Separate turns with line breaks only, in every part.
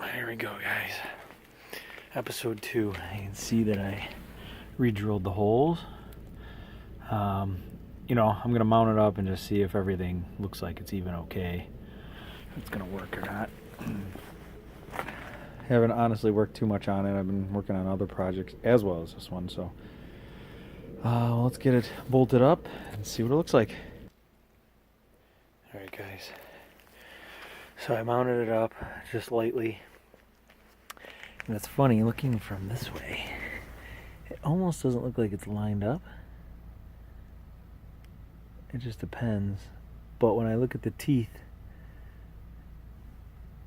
Here we go, guys. Episode 2. You can see that I re-drilled the holes. You know, I'm going to mount it up and just see if everything looks like it's even okay. If it's going to work or not. Haven't honestly worked too much on it. I've been working on other projects as well as this one, so let's get it bolted up and see what it looks like. Alright, guys. So I mounted it up just lightly. And it's funny, looking from this way, it almost doesn't look like it's lined up. It just depends. But when I look at the teeth,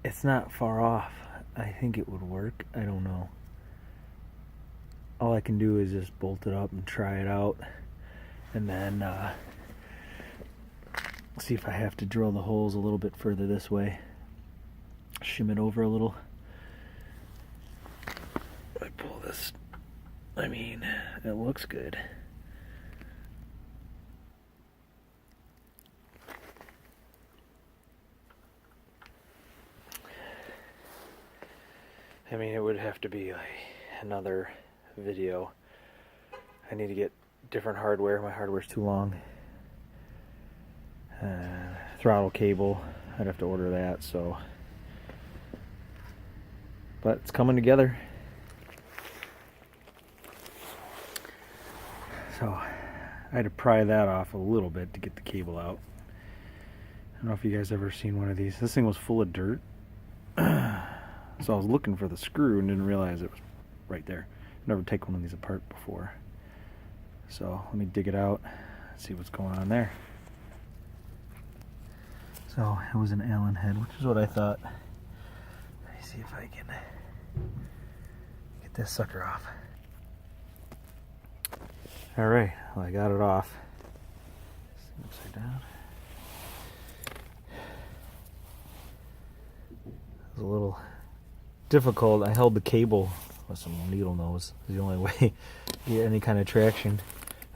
it's not far off. I think it would work. I don't know. All I can do is just bolt it up and try it out. And then see if I have to drill the holes a little bit further this way. Shim it over a little. I pull this. I mean, it looks good. I mean, it would have to be like another video. I need to get different hardware. My hardware's too long. Throttle cable. I'd have to order that, so. But it's coming together. So I had to pry that off a little bit to get the cable out. I don't know if you guys ever seen one of these. This thing was full of dirt. So I was looking for the screw and didn't realize it was right there. I've never taken one of these apart before. So let me dig it out and see what's going on there. So it was an Allen head, which is what I thought. Let me see if I can get this sucker off. Alright, well, I got it off. Upside down. It was a little difficult. I held the cable with some needle nose. It was the only way to get any kind of traction.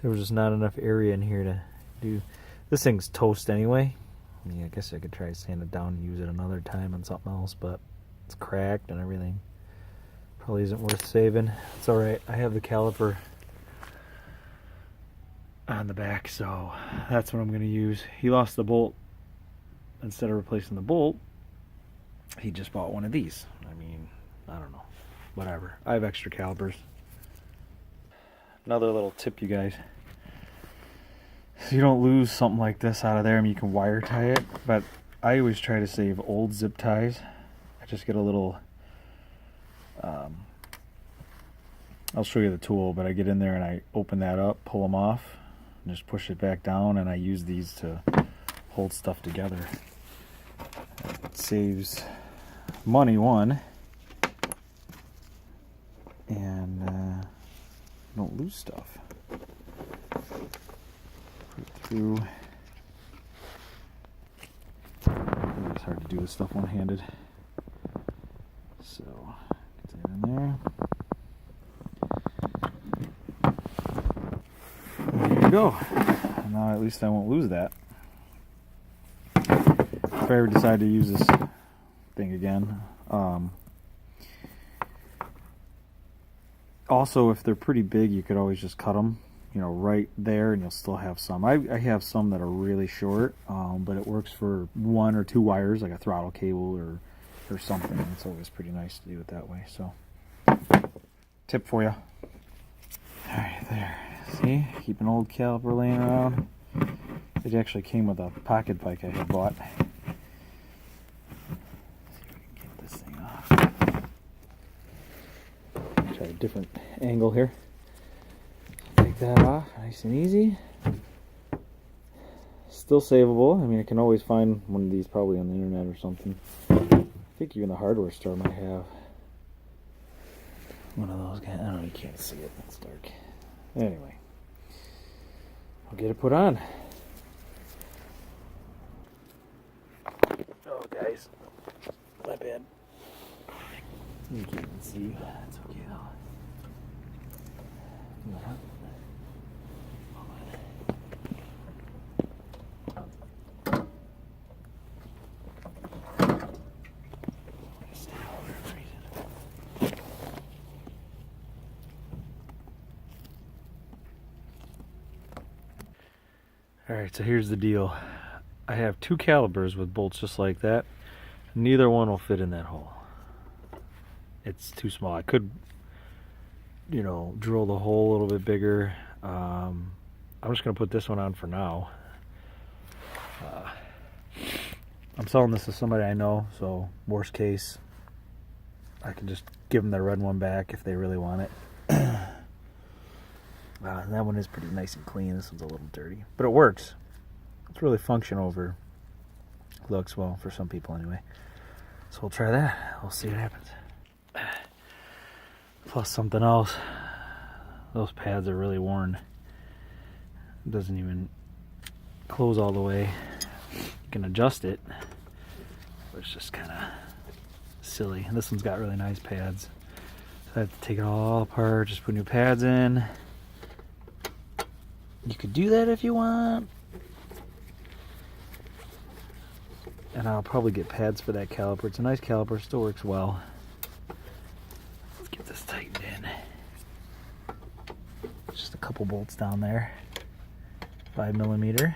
There was just not enough area in here to do. This thing's toast anyway. I mean, I guess I could try to sand it down and use it another time on something else, but it's cracked and everything. Probably isn't worth saving. It's alright. I have the caliper on the back, so that's what I'm going to use. He lost the bolt. Instead of replacing the bolt, he just bought one of these. I mean, I don't know. Whatever. I have extra calipers. Another little tip, you guys. So you don't lose something like this out of there. I mean, you can wire tie it, but I always try to save old zip ties. I just get a little... I'll show you the tool, but I get in there and I open that up, pull them off, and just push it back down, and I use these to hold stuff together. It saves money, one, and don't lose stuff. Put it through. It's hard to do this stuff one-handed. So, get that in there. There you go. Now at least I won't lose that. If I ever decide to use this thing again. Also, if they're pretty big, you could always just cut them, you know, right there, and you'll still have some. I have some that are really short, but it works for 1 or 2 wires, like a throttle cable or something. It's always pretty nice to do it that way. So, tip for you. All right, there. See, keep an old caliper laying around. It actually came with a pocket bike I had bought. Try a different angle here. Take that off, nice and easy. Still savable. I mean, I can always find one of these probably on the internet or something. I think even the hardware store might have one of those guys. I don't know, you can't see it, it's dark. Anyway, I'll get it put on. Oh, guys, my bad. You can't even see. That's okay though. Alright, so here's the deal. I have 2 calipers with bolts just like that. Neither one will fit in that hole. It's too small. I could, drill the hole a little bit bigger. I'm just going to put this one on for now. I'm selling this to somebody I know, so worst case, I can just give them their red one back if they really want it. That one is pretty nice and clean. This one's a little dirty, but it works. It's really function over looks, well, for some people anyway. So we'll try that. We'll see what happens. Plus something else. Those pads are really worn. It doesn't even close all the way. You can adjust it, but it's just kind of silly. And this one's got really nice pads. So I have to take it all apart, just put new pads in. You could do that if you want. And I'll probably get pads for that caliper. It's a nice caliper, still works well. Let's get this tightened in. Just a couple bolts down there. 5mm.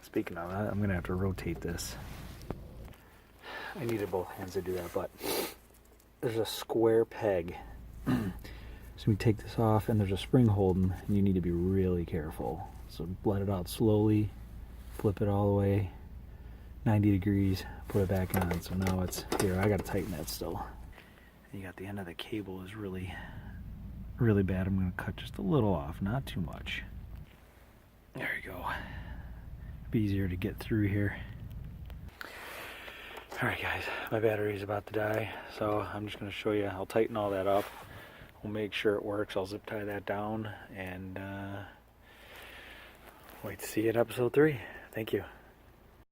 Speaking of that, I'm gonna have to rotate this. I needed both hands to do that, but there's a square peg. So we take this off and there's a spring holding, and you need to be really careful. So let it out slowly, flip it all the way 90 degrees, put it back on. So now it's here. I gotta tighten that still. And you got the end of the cable is really bad. I'm gonna cut just a little off, not too much. There you go. Be easier to get through here. Alright guys, my battery is about to die, so I'm just going to show you. I'll tighten all that up. We'll make sure it works. I'll zip tie that down and wait to see you in episode 3. Thank you.